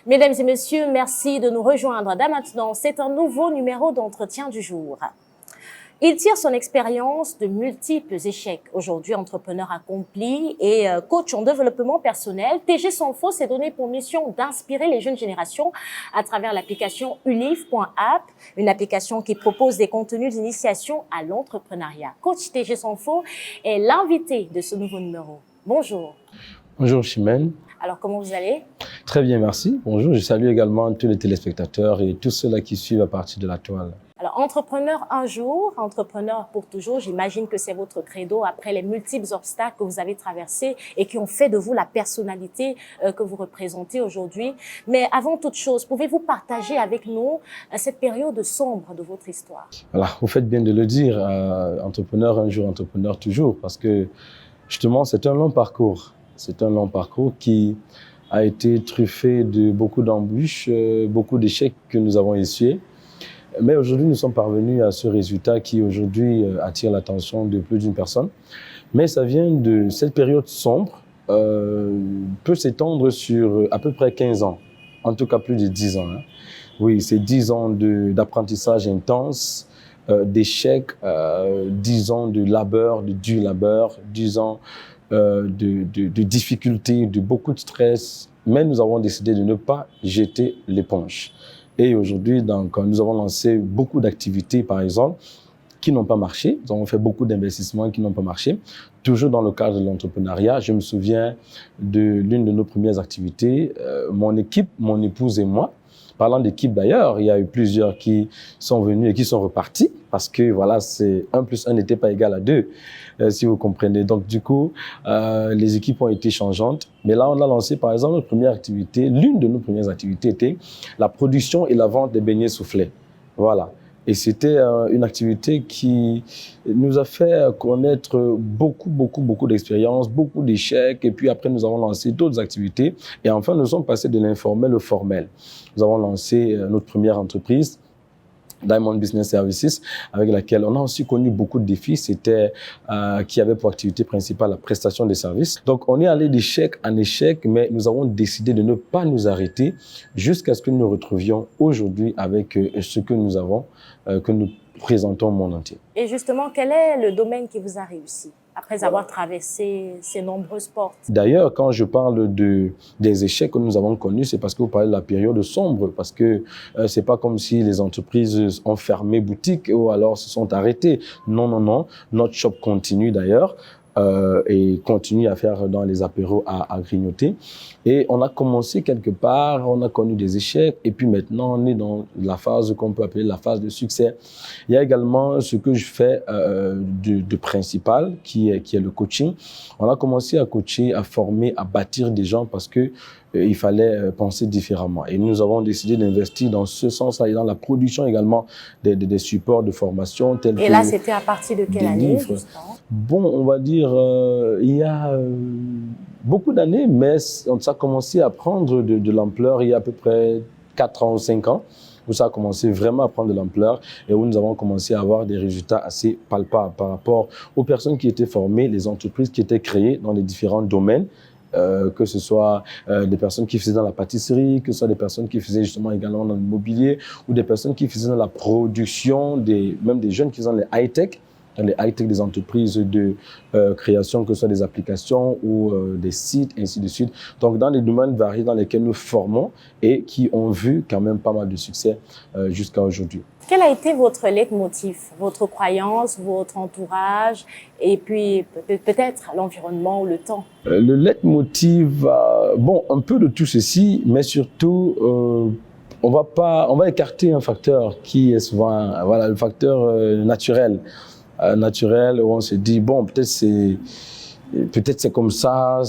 Mesdames et messieurs, merci de nous rejoindre. Dès maintenant, c'est un nouveau numéro d'entretien du jour. Il tire son expérience de multiples échecs. Aujourd'hui, entrepreneur accompli et coach en développement personnel, TG Sanfo s'est donné pour mission d'inspirer les jeunes générations à travers l'application ulif.app, une application qui propose des contenus d'initiation à l'entrepreneuriat. Coach TG Sanfo est l'invité de ce nouveau numéro. Bonjour. Bonjour Chimène. Alors, comment vous allez? Très bien, merci. Bonjour, je salue également tous les téléspectateurs et tous ceux-là qui suivent à partir de la toile. Alors, entrepreneur un jour, entrepreneur pour toujours, j'imagine que c'est votre credo après les multiples obstacles que vous avez traversés et qui ont fait de vous la personnalité que vous représentez aujourd'hui. Mais avant toute chose, pouvez-vous partager avec nous cette période sombre de votre histoire? Voilà, vous faites bien de le dire, entrepreneur un jour, entrepreneur toujours, parce que justement, c'est un long parcours. C'est un long parcours qui a été truffé de beaucoup d'embûches, beaucoup d'échecs que nous avons essuyés. Mais aujourd'hui, nous sommes parvenus à ce résultat qui aujourd'hui attire l'attention de plus d'une personne. Mais ça vient de cette période sombre, peut s'étendre sur à peu près 15 ans, en tout cas plus de 10 ans. Hein. Oui, c'est 10 ans d'apprentissage intense, d'échecs, 10 ans de labeur, de dur labeur, 10 ans de difficultés, de beaucoup de stress, mais nous avons décidé de ne pas jeter l'éponge. Et aujourd'hui, donc, nous avons lancé beaucoup d'activités, par exemple, qui n'ont pas marché. Nous avons fait beaucoup d'investissements qui n'ont pas marché. Toujours dans le cadre de l'entrepreneuriat, je me souviens de l'une de nos premières activités, mon équipe, mon épouse et moi. Parlant d'équipe d'ailleurs, il y a eu plusieurs qui sont venus et qui sont repartis parce que voilà, c'est 1 + 1 n'était pas égal à 2, si vous comprenez. Donc du coup, les équipes ont été changeantes. Mais là, on a lancé par exemple notre première activité. L'une de nos premières activités était la production et la vente des beignets soufflés. Voilà. Et c'était une activité qui nous a fait connaître beaucoup d'expériences, beaucoup d'échecs. Et puis après, nous avons lancé d'autres activités. Et enfin, nous sommes passés de l'informel au formel. Nous avons lancé notre première entreprise, Diamond Business Services, avec laquelle on a aussi connu beaucoup de défis. C'était qui avait pour activité principale la prestation des services. Donc, on est allé d'échec en échec, mais nous avons décidé de ne pas nous arrêter jusqu'à ce que nous nous retrouvions aujourd'hui avec ce que nous avons, que nous présentons au monde entier. Et justement, quel est le domaine qui vous a réussi après avoir traversé ces nombreuses portes? D'ailleurs, quand je parle des échecs que nous avons connus, c'est parce que vous parlez de la période sombre, parce que c'est pas comme si les entreprises ont fermé boutique ou alors se sont arrêtées. Non. Notre shop continue d'ailleurs. Et continue à faire dans les apéros à grignoter. Et on a commencé quelque part, on a connu des échecs, et puis maintenant on est dans la phase qu'on peut appeler la phase de succès. Il y a également ce que je fais de principal, qui est le coaching. On a commencé à coacher, à former, à bâtir des gens parce que il fallait penser différemment. Et nous avons décidé d'investir dans ce sens-là et dans la production également des supports de formation tels que... Et là, c'était à partir de quelle année, justement? Bon, on va dire, il y a beaucoup d'années, mais ça a commencé à prendre de l'ampleur il y a à peu près 4 ans ou 5 ans, où ça a commencé vraiment à prendre de l'ampleur et où nous avons commencé à avoir des résultats assez palpables par rapport aux personnes qui étaient formées, les entreprises qui étaient créées dans les différents domaines. Que ce soit des personnes qui faisaient dans la pâtisserie, que ce soit des personnes qui faisaient justement également dans l'immobilier ou des personnes qui faisaient dans la production, même des jeunes qui faisaient dans les high-tech, des entreprises de création, que ce soit des applications ou des sites, ainsi de suite. Donc, dans les domaines variés dans lesquels nous formons et qui ont vu quand même pas mal de succès jusqu'à aujourd'hui. Quel a été votre leitmotiv, votre croyance, votre entourage et puis peut-être l'environnement ou le temps? Le leitmotiv, bon, un peu de tout ceci, mais surtout, on va écarter un facteur qui est souvent, voilà, le facteur naturel. Naturel, où on se dit, bon, peut-être c'est comme ça,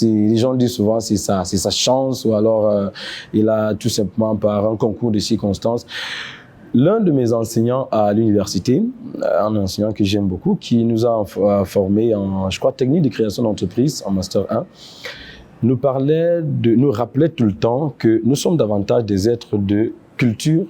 les gens disent souvent c'est sa chance, ou alors il a tout simplement par un concours de circonstances. L'un de mes enseignants à l'université, un enseignant que j'aime beaucoup, qui nous a formés en, je crois, technique de création d'entreprise en Master 1, nous rappelait tout le temps que nous sommes davantage des êtres de culture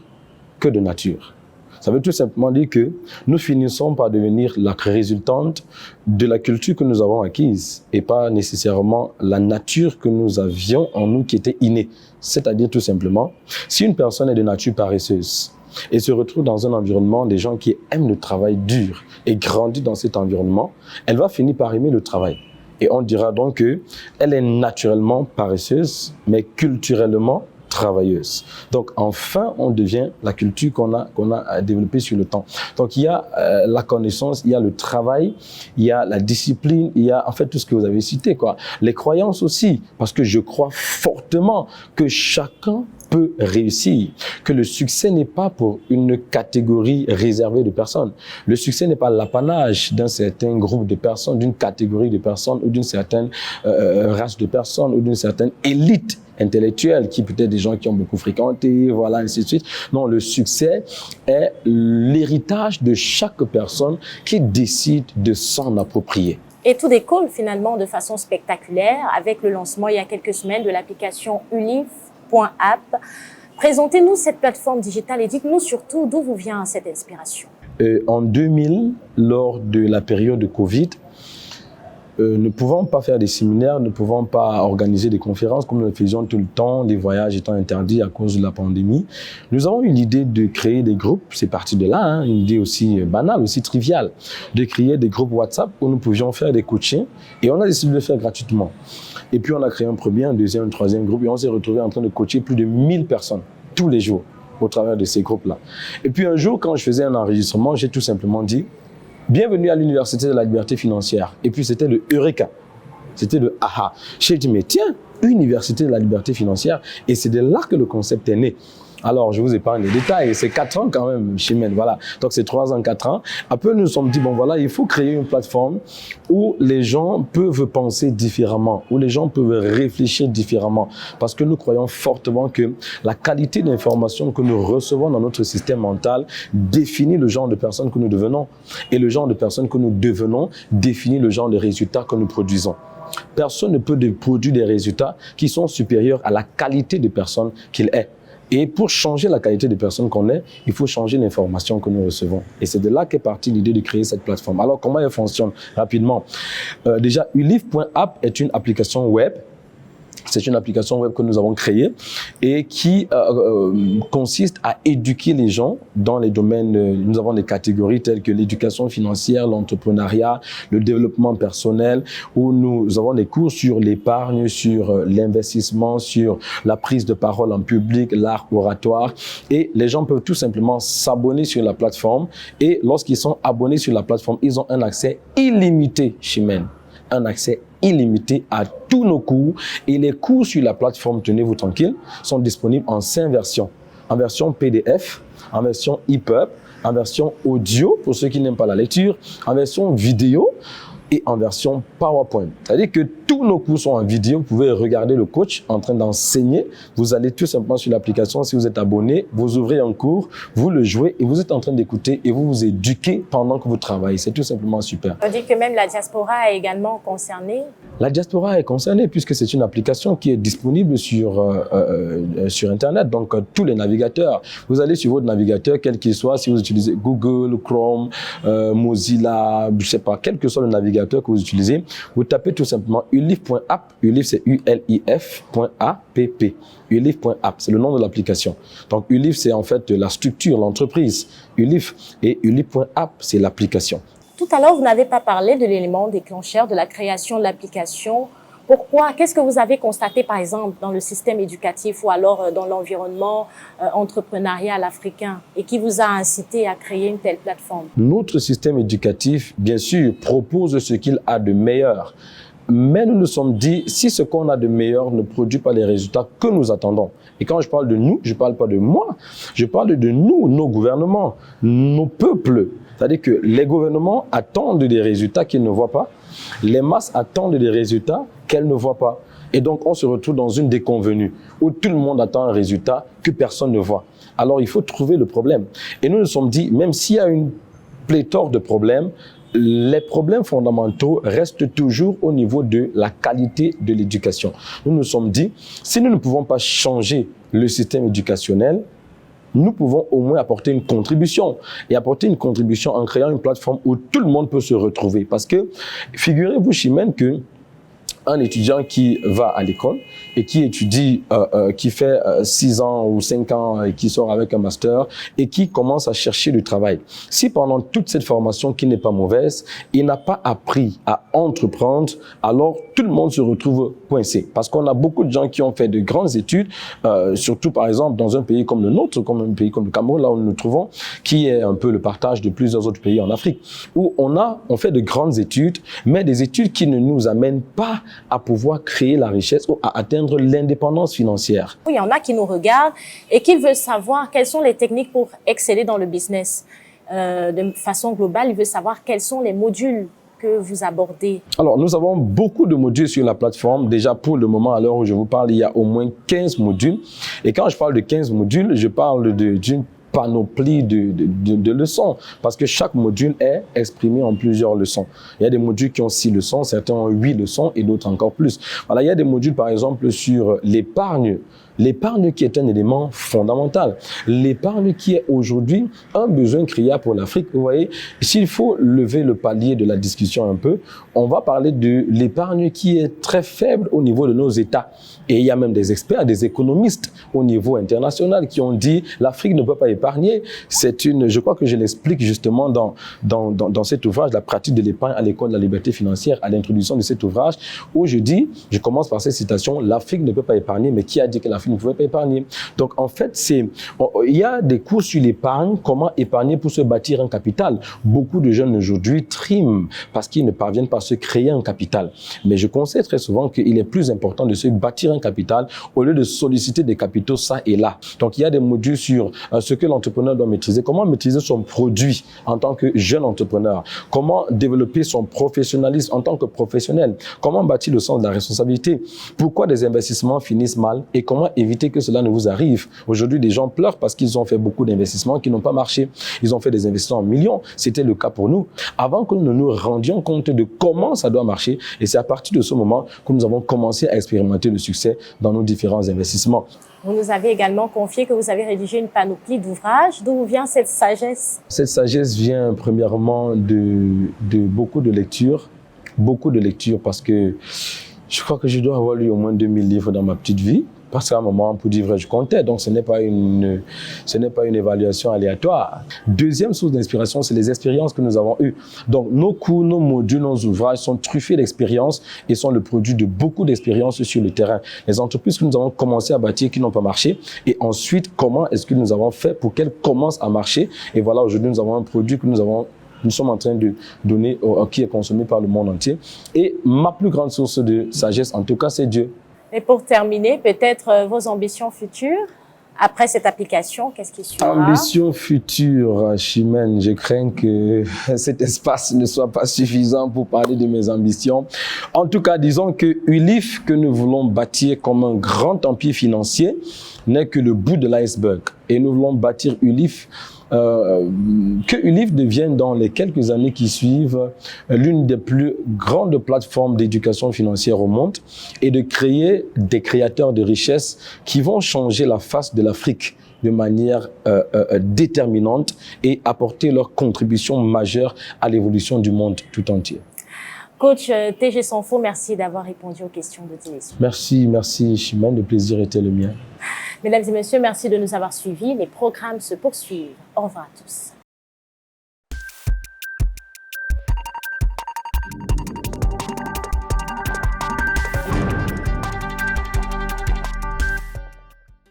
que de nature. Ça veut tout simplement dire que nous finissons par devenir la résultante de la culture que nous avons acquise et pas nécessairement la nature que nous avions en nous qui était innée. C'est-à-dire tout simplement, si une personne est de nature paresseuse et se retrouve dans un environnement des gens qui aiment le travail dur et grandit dans cet environnement, elle va finir par aimer le travail. Et on dira donc qu'elle est naturellement paresseuse, mais culturellement travailleuse. Donc, enfin, on devient la culture qu'on a développée sur le temps. Donc, il y a la connaissance, il y a le travail, il y a la discipline, il y a en fait tout ce que vous avez cité, quoi. Les croyances aussi, parce que je crois fortement que chacun peut réussir, que le succès n'est pas pour une catégorie réservée de personnes. Le succès n'est pas l'apanage d'un certain groupe de personnes, d'une catégorie de personnes ou d'une certaine race de personnes ou d'une certaine élite intellectuelle qui peut-être des gens qui ont beaucoup fréquenté, voilà, ainsi de suite. Non, le succès est l'héritage de chaque personne qui décide de s'en approprier. Et tout découle finalement de façon spectaculaire avec le lancement il y a quelques semaines de l'application Ulif.app. Présentez-nous cette plateforme digitale et dites-nous surtout d'où vous vient cette inspiration. En 2000, lors de la période de Covid, ne pouvant pas faire des séminaires, ne pouvant pas organiser des conférences comme nous le faisions tout le temps, les voyages étant interdits à cause de la pandémie, nous avons eu l'idée de créer des groupes, c'est parti de là, une idée aussi banale, aussi triviale, de créer des groupes WhatsApp où nous pouvions faire des coachings et on a décidé de le faire gratuitement. Et puis on a créé un premier, un deuxième, un troisième groupe et on s'est retrouvé en train de coacher plus de 1000 personnes tous les jours au travers de ces groupes-là. Et puis un jour, quand je faisais un enregistrement, j'ai tout simplement dit bienvenue à l'Université de la Liberté Financière. Et puis, c'était le Eureka. C'était le aha. J'ai dit, mais tiens, Université de la Liberté Financière. Et c'est de là que le concept est né. Alors, je vous épargne les détails. C'est 4 ans quand même, Chimène. Voilà. Donc, c'est 3 ans, 4 ans. Après, nous nous sommes dit, bon, voilà, il faut créer une plateforme où les gens peuvent penser différemment, où les gens peuvent réfléchir différemment. Parce que nous croyons fortement que la qualité d'information que nous recevons dans notre système mental définit le genre de personnes que nous devenons. Et le genre de personnes que nous devenons définit le genre de résultats que nous produisons. Personne ne peut produire des résultats qui sont supérieurs à la qualité de personne qu'il est. Et pour changer la qualité des personnes qu'on est, il faut changer l'information que nous recevons. Et c'est de là qu'est partie l'idée de créer cette plateforme. Alors, comment elle fonctionne? Rapidement. Déjà, Ulif.app est une application web. C'est une application web que nous avons créée et qui consiste à éduquer les gens dans les domaines, nous avons des catégories telles que l'éducation financière, l'entrepreneuriat, le développement personnel, où nous avons des cours sur l'épargne, sur l'investissement, sur la prise de parole en public, l'art oratoire. Et les gens peuvent tout simplement s'abonner sur la plateforme et lorsqu'ils sont abonnés sur la plateforme, ils ont un accès illimité, Chimène. Un accès illimité à tous nos cours et les cours sur la plateforme, tenez-vous tranquille, sont disponibles en 5 versions. En version PDF, en version EPUB, en version audio pour ceux qui n'aiment pas la lecture, en version vidéo et en version PowerPoint. C'est-à-dire que tous nos cours sont en vidéo. Vous pouvez regarder le coach en train d'enseigner. Vous allez tout simplement sur l'application. Si vous êtes abonné, vous ouvrez un cours, vous le jouez et vous êtes en train d'écouter et vous vous éduquez pendant que vous travaillez. C'est tout simplement super. On dit que même la diaspora est également concernée. La diaspora est concernée puisque c'est une application qui est disponible sur Internet. Donc, tous les navigateurs, vous allez sur votre navigateur, quel qu'il soit, si vous utilisez Google, Chrome, Mozilla, je sais pas, quel que soit le navigateur que vous utilisez, vous tapez tout simplement Ulif.app. Ulif, c'est ULIF.app. Ulif.app, c'est le nom de l'application. Donc, Ulif, c'est en fait la structure, l'entreprise. Ulif et Ulif.app, c'est l'application. Tout à l'heure, vous n'avez pas parlé de l'élément déclencheur de la création de l'application. Pourquoi? Qu'est-ce que vous avez constaté, par exemple, dans le système éducatif ou alors dans l'environnement entrepreneurial africain et qui vous a incité à créer une telle plateforme? Notre système éducatif, bien sûr, propose ce qu'il a de meilleur. Mais nous nous sommes dit, si ce qu'on a de meilleur ne produit pas les résultats que nous attendons, et quand je parle de nous, je ne parle pas de moi, je parle de nous, nos gouvernements, nos peuples. C'est-à-dire que les gouvernements attendent des résultats qu'ils ne voient pas, les masses attendent des résultats qu'elles ne voient pas. Et donc, on se retrouve dans une déconvenue où tout le monde attend un résultat que personne ne voit. Alors, il faut trouver le problème. Et nous nous sommes dit, même s'il y a une pléthore de problèmes, les problèmes fondamentaux restent toujours au niveau de la qualité de l'éducation. Nous nous sommes dit, si nous ne pouvons pas changer le système éducationnel, nous pouvons au moins apporter une contribution. Et apporter une contribution en créant une plateforme où tout le monde peut se retrouver. Parce que, figurez-vous, Chimène, que un étudiant qui va à l'école et qui étudie, qui fait 6 ans ou 5 ans et qui sort avec un master et qui commence à chercher du travail. Si pendant toute cette formation qui n'est pas mauvaise, il n'a pas appris à entreprendre, alors tout le monde se retrouve coincé. Parce qu'on a beaucoup de gens qui ont fait de grandes études, surtout par exemple dans un pays comme le nôtre, comme un pays comme le Cameroun, là où nous nous trouvons, qui est un peu le partage de plusieurs autres pays en Afrique, où on fait de grandes études, mais des études qui ne nous amènent pas à pouvoir créer la richesse ou à atteindre l'indépendance financière. Il y en a qui nous regardent et qui veulent savoir quelles sont les techniques pour exceller dans le business. De façon globale, ils veulent savoir quels sont les modules que vous abordez. Alors, nous avons beaucoup de modules sur la plateforme. Déjà, pour le moment, à l'heure où je vous parle, il y a au moins 15 modules. Et quand je parle de 15 modules, je parle d'une panoplie de leçons, parce que chaque module est exprimé en plusieurs leçons. Il y a des modules qui ont 6 leçons, certains ont 8 leçons et d'autres encore plus. Voilà, il y a des modules, par exemple, sur l'épargne. L'épargne qui est un élément fondamental. L'épargne qui est aujourd'hui un besoin criard pour l'Afrique. Vous voyez, s'il faut lever le palier de la discussion un peu, on va parler de l'épargne qui est très faible au niveau de nos États. Et il y a même des experts, des économistes au niveau international qui ont dit l'Afrique ne peut pas épargner. Je crois que je l'explique justement dans cet ouvrage, la pratique de l'épargne à l'école de la liberté financière, à l'introduction de cet ouvrage, où je commence par cette citation, l'Afrique ne peut pas épargner, mais qui a dit que l'Afrique ne pouvait pas épargner? Donc en fait, il y a des cours sur l'épargne, comment épargner pour se bâtir un capital. Beaucoup de jeunes aujourd'hui triment parce qu'ils ne parviennent pas à se créer un capital. Mais je conseille très souvent qu'il est plus important de se bâtir un capital au lieu de solliciter des capitaux ça et là. Donc il y a des modules sur ce que l'entrepreneur doit maîtriser, comment maîtriser son produit en tant que jeune entrepreneur, comment développer son professionnalisme en tant que professionnel, comment bâtir le sens de la responsabilité, pourquoi des investissements finissent mal et comment éviter que cela ne vous arrive. Aujourd'hui, des gens pleurent parce qu'ils ont fait beaucoup d'investissements qui n'ont pas marché. Ils ont fait des investissements en millions. C'était le cas pour nous. Avant que nous nous rendions compte de comment ça doit marcher, et c'est à partir de ce moment que nous avons commencé à expérimenter le succès dans nos différents investissements. Vous nous avez également confié que vous avez rédigé une panoplie d'ouvrages. D'où vient cette sagesse? Cette sagesse vient premièrement de beaucoup de lectures. Beaucoup de lectures parce que je crois que je dois avoir lu au moins 2000 livres dans ma petite vie. Parce qu'à un moment, pour dire vrai, je comptais. Donc, ce n'est pas une évaluation aléatoire. Deuxième source d'inspiration, c'est les expériences que nous avons eues. Donc, nos cours, nos modules, nos ouvrages sont truffés d'expériences et sont le produit de beaucoup d'expériences sur le terrain. Les entreprises que nous avons commencé à bâtir qui n'ont pas marché. Et ensuite, comment est-ce que nous avons fait pour qu'elles commencent à marcher? Et voilà, aujourd'hui, nous avons un produit que nous sommes en train de donner, qui est consommé par le monde entier. Et ma plus grande source de sagesse, en tout cas, c'est Dieu. Et pour terminer, peut-être vos ambitions futures après cette application, qu'est-ce qui suivra? Ambition future, Chimène, je crains que cet espace ne soit pas suffisant pour parler de mes ambitions. En tout cas, disons que ULIF, que nous voulons bâtir comme un grand empire financier, n'est que le bout de l'iceberg. Et nous voulons bâtir ULIF, que ULIF devienne dans les quelques années qui suivent l'une des plus grandes plateformes d'éducation financière au monde et de créer des créateurs de richesse qui vont changer la face de l'Afrique de manière déterminante et apporter leur contribution majeure à l'évolution du monde tout entier. Coach TG Sanfo, merci d'avoir répondu aux questions de télévision. Merci Chimène, le plaisir était le mien. Mesdames et messieurs, merci de nous avoir suivis. Les programmes se poursuivent. Au revoir à tous.